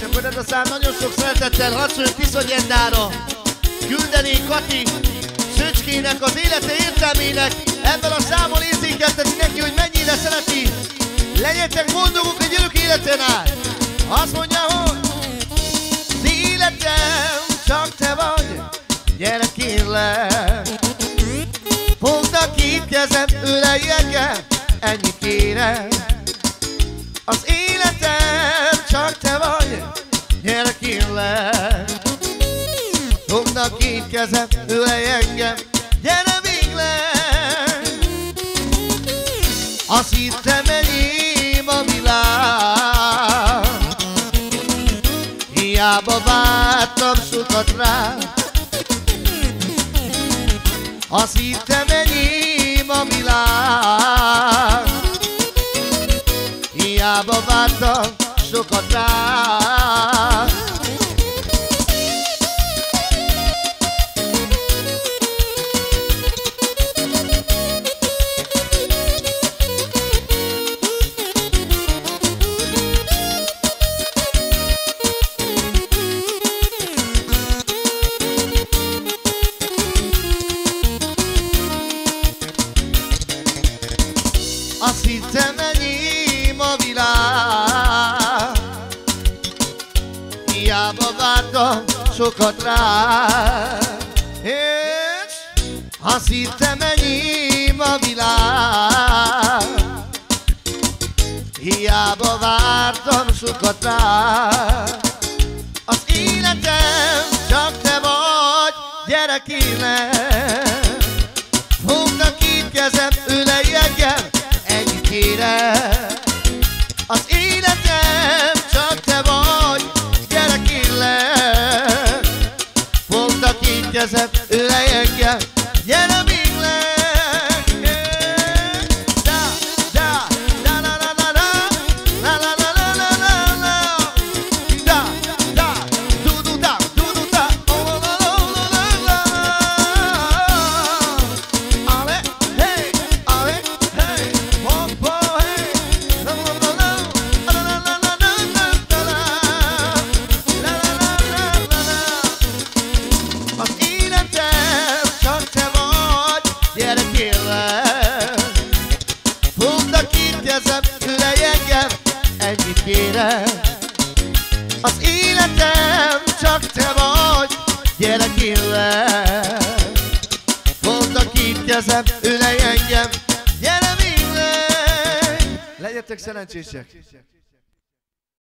Kérem, hogy ez a szám nagyon sok szeretettel Hadsony Tiszagyendára küldenék Kati Szöcskének az élete értelmének. Ebben a számon érzékelteti neki, hogy mennyire szereti. Legyetek boldogok egy örök életen át. Azt mondja, hogy az életem csak te vagy, gyere kérlek. Fogd a két kezem, ölelj engem, ennyit kérem. Az életem csak te vagy, gyere kérlek. Fogd a két kezem, ölelj engem, gyere végleg. Azt hittem enyém a világ, hiába vártam sokat rá. Azt hittem enyém a világ, hiába vártam sokat rá. Azt hittem enyém a világ, hiába vártam sokat rá. És azt hittem enyém a világ, hiába vártam sokat rá. Az életem csak te vagy, gyere kérlek. Fogd a két kezem, ölelj engem, ennyit kérem. Az életem csak te vagy, gyere kérlek. Fogd a két kezem, ölelj engem, gyere végleg. Fogd a két kezem, ölelj engem, ennyit kérem. Az életem csak te vagy, gyere kérlek. Fogd a két kezem, ölelj engem, gyere végleg. Legyetek szerencsések!